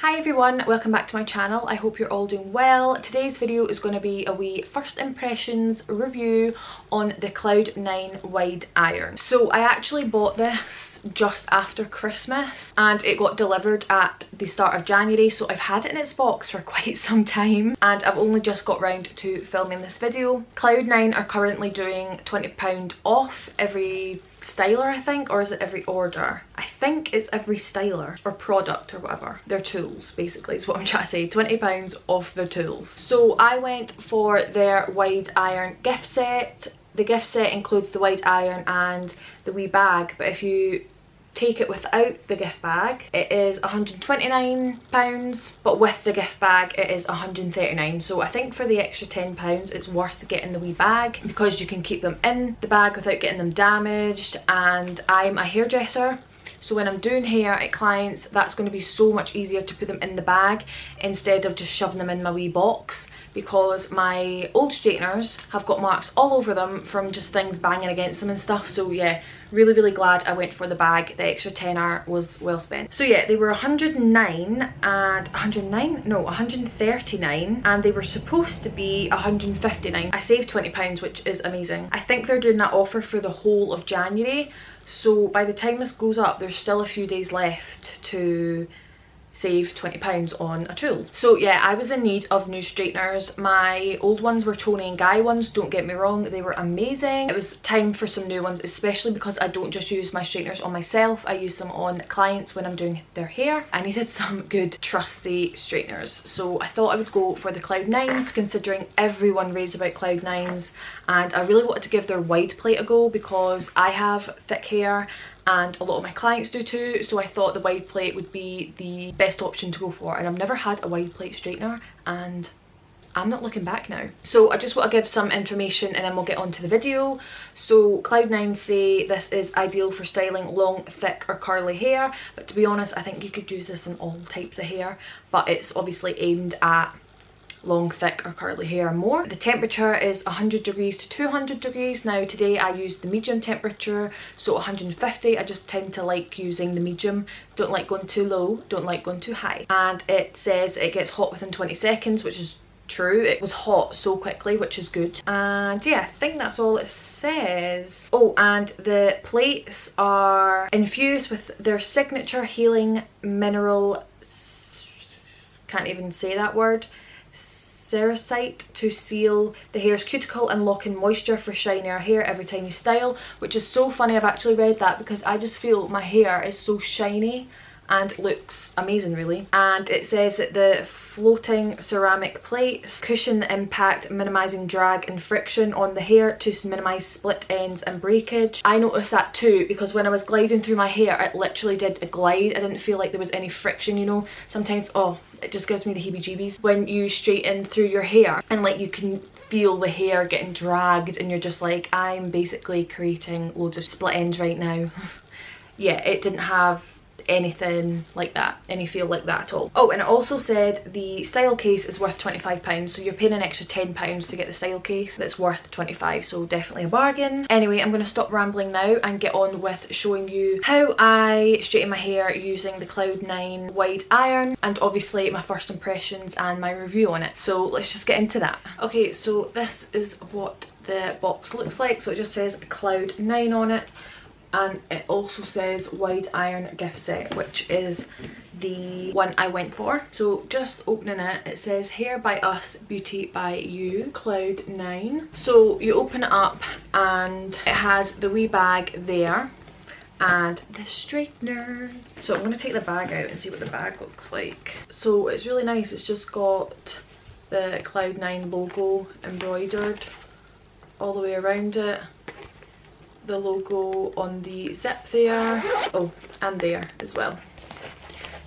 Hi everyone, welcome back to my channel. I hope you're all doing well. Today's video is going to be a wee first impressions review on the Cloud9 wide iron. So I actually bought this just after Christmas and it got delivered at the start of January, so I've had it in its box for quite some time and I've only just got round to filming this video. Cloud9 are currently doing £20 off every styler, I think, or is it every order? I think it's every styler or product or whatever. Their tools basically is what I'm trying to say. £20 off their tools. So I went for their wide iron gift set. The gift set includes the wide iron and the wee bag, but if you take it without the gift bag it is £129, but with the gift bag it is £139. So I think for the extra £10 it's worth getting the wee bag because you can keep them in the bag without getting them damaged. And I'm a hairdresser, so when I'm doing hair at clients that's going to be so much easier to put them in the bag instead of just shoving them in my wee box, because my old straighteners have got marks all over them from just things banging against them and stuff. So yeah, really glad I went for the bag. The extra tenner was well spent. So yeah, they were 139 and they were supposed to be 159. I saved £20, which is amazing. I think they're doing that offer for the whole of January, so by the time this goes up there's still a few days left to save £20 on a tool. So yeah, I was in need of new straighteners. My old ones were Tony and Guy ones, don't get me wrong, they were amazing. It was time for some new ones, especially because I don't just use my straighteners on myself, I use them on clients when I'm doing their hair. I needed some good trusty straighteners, so I thought I would go for the Cloud9s, considering everyone raves about Cloud9s, and I really wanted to give their wide plate a go because I have thick hair and a lot of my clients do too, so I thought the wide plate would be the best option to go for, and I've never had a wide plate straightener and I'm not looking back now. So I just want to give some information and then we'll get on to the video. So Cloud9 say this is ideal for styling long, thick or curly hair, but to be honest I think you could use this on all types of hair, but it's obviously aimed at long, thick or curly hair more. The temperature is 100 degrees to 200 degrees. Now today I used the medium temperature, so 150. I just tend to like using the medium, don't like going too low, don't like going too high. And it says it gets hot within 20 seconds, which is true. It was hot so quickly, which is good. And yeah, I think that's all it says. Oh, and the plates are infused with their signature healing mineral, can't even say that word, cerussite, to seal the hair's cuticle and lock in moisture for shinier hair every time you style, which is so funny. I've actually read that because I just feel my hair is so shiny and looks amazing really. And it says that the floating ceramic plates cushion the impact, minimizing drag and friction on the hair to minimize split ends and breakage. I noticed that too because when I was gliding through my hair it literally did a glide. I didn't feel like there was any friction, you know. Sometimes, oh, it just gives me the heebie-jeebies when you straighten through your hair and like you can feel the hair getting dragged and you're just like, I'm basically creating loads of split ends right now. Yeah, it didn't have anything like that, any feel like that at all. Oh, and it also said the style case is worth £25, so you're paying an extra £10 to get the style case that's worth £25, so definitely a bargain. Anyway, I'm going to stop rambling now and get on with showing you how I straighten my hair using the Cloud9 wide iron, and obviously my first impressions and my review on it. So let's just get into that. Okay, so this is what the box looks like. So it just says Cloud9 on it, and it also says wide iron gift set, which is the one I went for. So just opening it, it says hair by us, beauty by you, Cloud9. So you open it up and it has the wee bag there and the straighteners. So I'm going to take the bag out and see what the bag looks like. So it's really nice. It's just got the Cloud9 logo embroidered all the way around it, the logo on the zip there, oh, and there as well.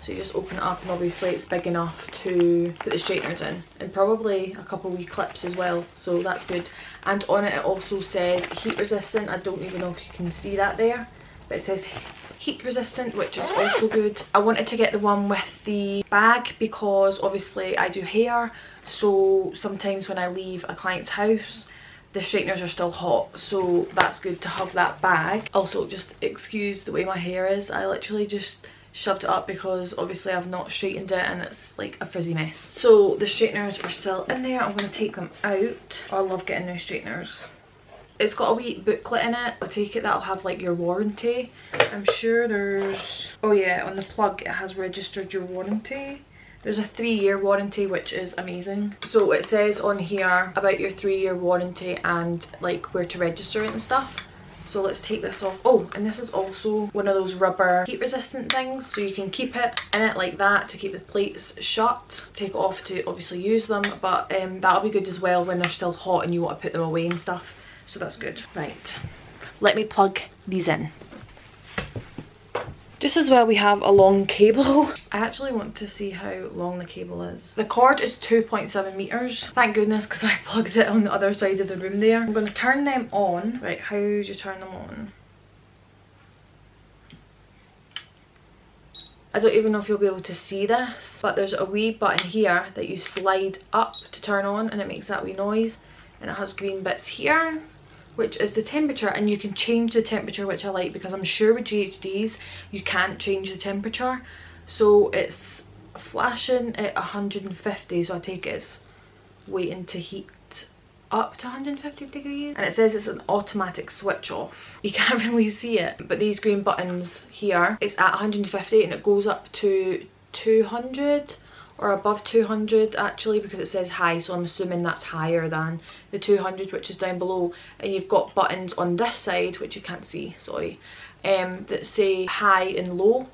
So you just open it up and obviously it's big enough to put the straighteners in, and probably a couple wee clips as well, so that's good. And on it, it also says heat resistant. I don't even know if you can see that there, but it says heat resistant, which is also good. I wanted to get the one with the bag because obviously I do hair, so sometimes when I leave a client's house the straighteners are still hot, so that's good to have that bag. Also, just excuse the way my hair is, I literally just shoved it up because obviously I've not straightened it and it's like a frizzy mess. So the straighteners are still in there. I'm going to take them out. I love getting new straighteners. It's got a wee booklet in it. I take it that'll have like your warranty. I'm sure there's, oh yeah, on the plug it has registered your warranty. There's a 3-year warranty, which is amazing. So it says on here about your 3-year warranty and like where to register it and stuff. So let's take this off. Oh, and this is also one of those rubber heat resistant things, so you can keep it in it like that to keep the plates shut. Take it off to obviously use them, but that'll be good as well when they're still hot and you want to put them away and stuff. So that's good. Right, let me plug these in. Just as well we have a long cable. I actually want to see how long the cable is. The cord is 2.7 meters. Thank goodness, because I plugged it on the other side of the room there. I'm going to turn them on. Right, how do you turn them on? I don't even know if you'll be able to see this, but there's a wee button here that you slide up to turn on and it makes that wee noise. And it has green bits here, which is the temperature, and you can change the temperature, which I like because I'm sure with GHDs you can't change the temperature. So it's flashing at 150, so I take it it's waiting to heat up to 150 degrees, and it says it's an automatic switch off. You can't really see it, but these green buttons here, it's at 150 and it goes up to 200 or above 200 actually, because it says high, so I'm assuming that's higher than the 200, which is down below. And you've got buttons on this side, which you can't see, sorry, that say high and low,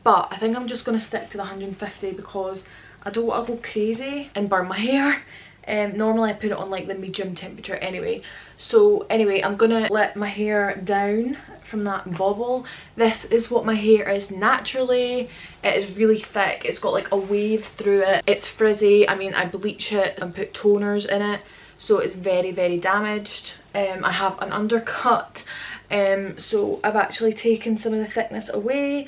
but I think I'm just going to stick to the 150 because I don't want to go crazy and burn my hair. Normally I put it on like the medium temperature anyway. So anyway, I'm gonna let my hair down from that bobble. This is what my hair is naturally. It is really thick. It's got like a wave through it. It's frizzy. I mean, I bleach it and put toners in it, so it's very, very damaged. I have an undercut, so I've actually taken some of the thickness away.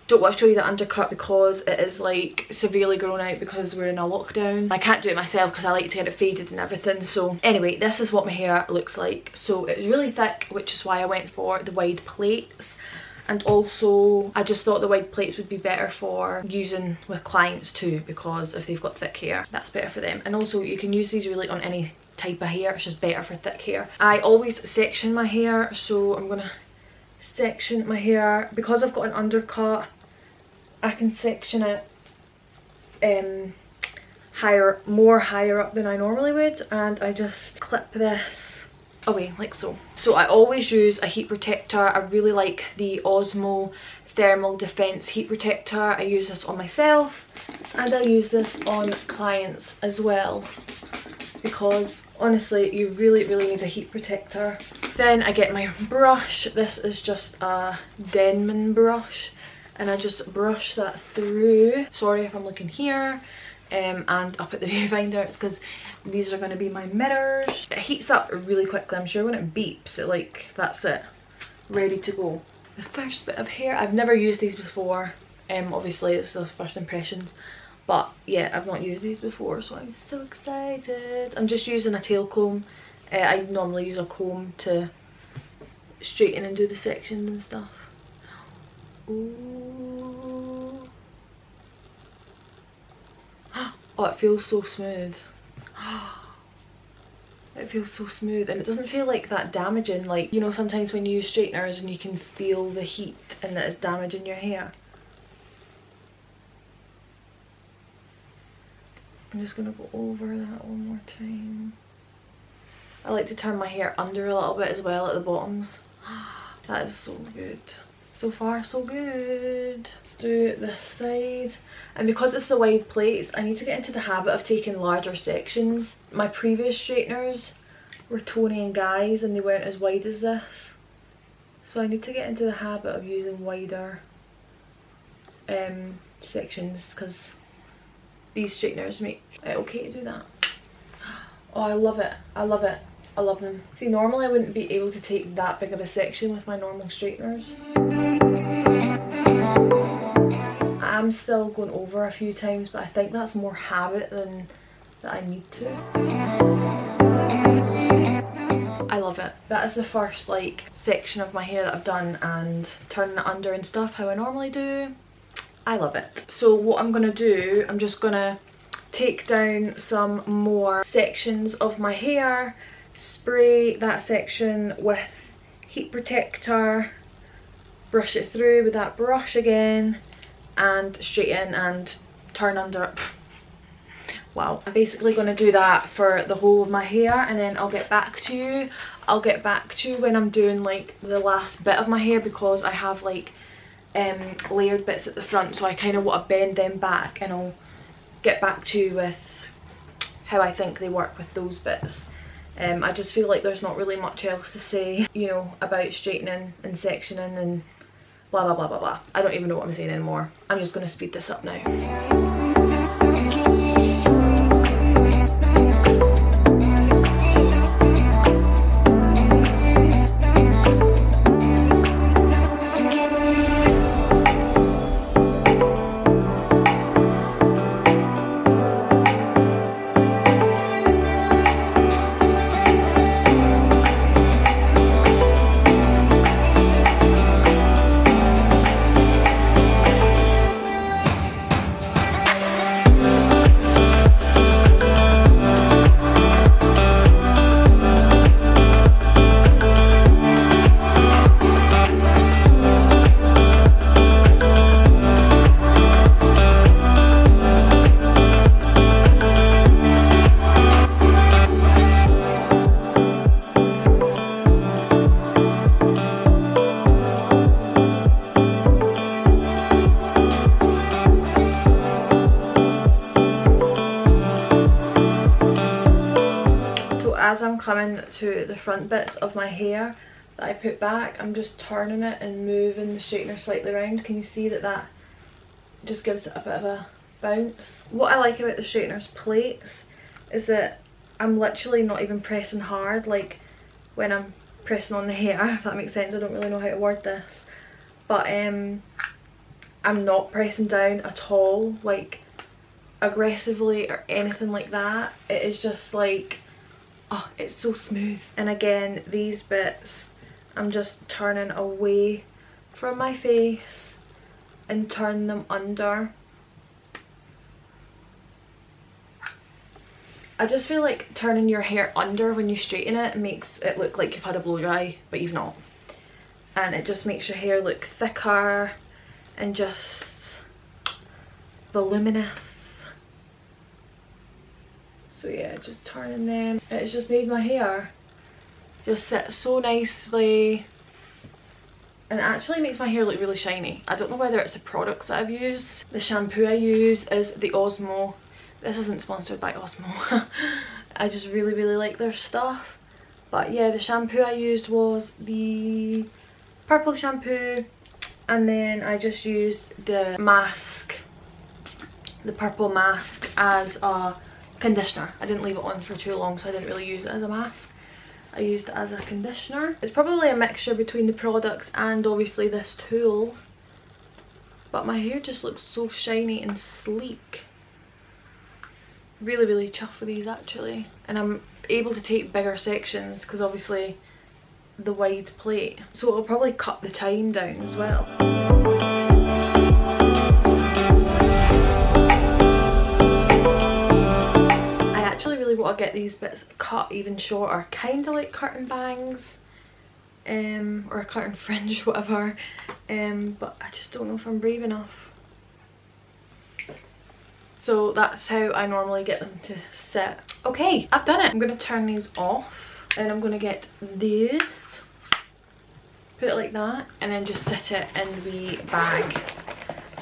Don't want to show you the undercut because it is like severely grown out because we're in a lockdown. I can't do it myself because I like to get it faded and everything. So anyway, this is what my hair looks like. So it's really thick, which is why I went for the wide plates. And also I just thought the wide plates would be better for using with clients too, because if they've got thick hair, that's better for them. And also you can use these really on any type of hair. It's just better for thick hair. I always section my hair, so I'm gonna section my hair because I've got an undercut. I can section it more higher up than I normally would, and I just clip this away like so. So I always use a heat protector. I really like the Osmo Thermal Defense heat protector. I use this on myself and I use this on clients as well, because honestly you really need a heat protector. Then I get my brush. This is just a Denman brush, and I just brush that through. Sorry if I'm looking here and up at the viewfinder, it's because these are going to be my mirrors. It heats up really quickly. I'm sure when it beeps, it like, that's it, ready to go. The first bit of hair, I've never used these before. Obviously it's the first impressions, but yeah, I've not used these before, so I'm so excited. I'm just using a tail comb. I normally use a comb to straighten and do the sections and stuff. Ooh. Oh, it feels so smooth. It feels so smooth, and it doesn't feel like that damaging, like, you know, sometimes when you use straighteners and you can feel the heat and that it's damaging your hair. I'm just gonna go over that one more time. I like to turn my hair under a little bit as well at the bottoms. That is so good. So far so good. Let's do this side. And because it's the wide plates, I need to get into the habit of taking larger sections. My previous straighteners were Tony and Guy's and they weren't as wide as this. So I need to get into the habit of using wider sections, because these straighteners make it okay to do that. Oh, I love it. I love it. I love them. See, normally I wouldn't be able to take that big of a section with my normal straighteners. I'm still going over a few times, but I think that's more habit than that I need to. I love it. That is the first like section of my hair that I've done, and turning it under and stuff how I normally do. I love it. So what I'm gonna do, I'm just gonna take down some more sections of my hair, spray that section with heat protector, brush it through with that brush again, and straighten and turn under. Wow. I'm basically going to do that for the whole of my hair, and then I'll get back to you. I'll get back to you when I'm doing like the last bit of my hair, because I have like layered bits at the front, so I kind of want to bend them back, and I'll get back to you with how I think they work with those bits. I just feel like there's not really much else to say, you know, about straightening and sectioning and blah blah blah blah blah. I don't even know what I'm saying anymore. I'm just going to speed this up now. As I'm coming to the front bits of my hair that I put back, I'm just turning it and moving the straightener slightly around. Can you see that that just gives it a bit of a bounce? What I like about the straightener's plates is that I'm literally not even pressing hard like when I'm pressing on the hair, if that makes sense. I don't really know how to word this, but I'm not pressing down at all, like aggressively or anything like that. It is just like, oh, it's so smooth. And again, these bits, I'm just turning away from my face and turn them under. I just feel like turning your hair under when you straighten it makes it look like you've had a blow dry, but you've not. And it just makes your hair look thicker and just voluminous. So yeah, just turning them. It's just made my hair just sit so nicely, and it actually makes my hair look really shiny. I don't know whether it's the products that I've used. The shampoo I use is the Osmo. This isn't sponsored by Osmo. I just really like their stuff. But yeah, the shampoo I used was the purple shampoo, and then I just used the mask, the purple mask, as a conditioner. I didn't leave it on for too long, so I didn't really use it as a mask. I used it as a conditioner. It's probably a mixture between the products and obviously this tool, but my hair just looks so shiny and sleek. Really chuffed with these actually, and I'm able to take bigger sections because obviously the wide plate, so it'll probably cut the time down as well. Want to get these bits cut even shorter, kind of like curtain bangs or a curtain fringe, whatever, but I just don't know if I'm brave enough. So that's how I normally get them to sit. Okay, I've done it. I'm going to turn these off, and I'm going to get these, put it like that, and then just sit it in the bag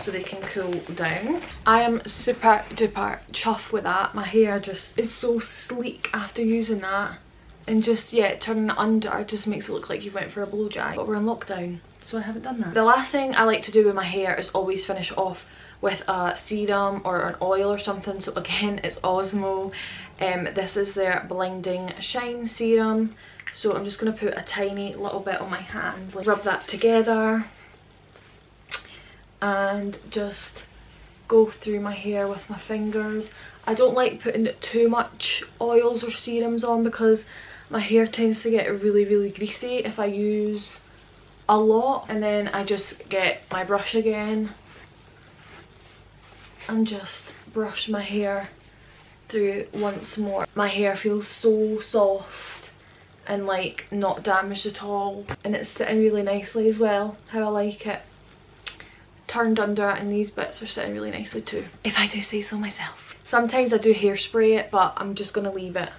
so they can cool down. I am super duper chuffed with that. My hair just is so sleek after using that, and just, yeah, turning it under just makes it look like you went for a blow dry, but we're in lockdown, so I haven't done that. The last thing I like to do with my hair is always finish off with a serum or an oil or something. So again, it's Osmo. This is their Blinding Shine Serum, so I'm just going to put a tiny little bit on my hands, like rub that together and just go through my hair with my fingers. I don't like putting too much oils or serums on because my hair tends to get really greasy if I use a lot. And then I just get my brush again and just brush my hair through once more. My hair feels so soft and like not damaged at all, and it's sitting really nicely as well, how I like it. Turned under, and these bits are sitting really nicely too, if I do say so myself. Sometimes I do hairspray it, but I'm just gonna leave it.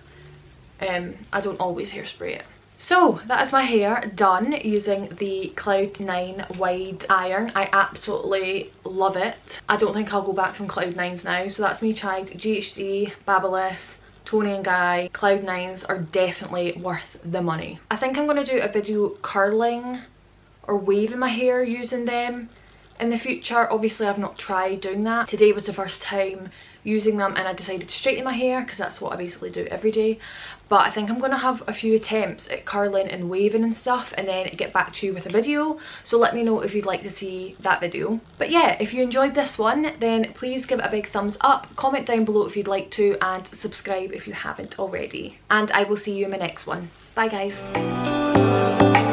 I don't always hairspray it. So that is my hair done using the Cloud9 wide iron. I absolutely love it. I don't think I'll go back from Cloud9s now. So that's me tried GHD, Babyliss, Toni and Guy. Cloud9s are definitely worth the money. I think I'm going to do a video curling or waving my hair using them in the future. Obviously I've not tried doing that. Today was the first time using them, and I decided to straighten my hair because that's what I basically do every day. But I think I'm going to have a few attempts at curling and waving and stuff, and then get back to you with a video. So let me know if you'd like to see that video. But yeah, if you enjoyed this one, then please give it a big thumbs up, comment down below if you'd like to, and subscribe if you haven't already. And I will see you in my next one. Bye guys.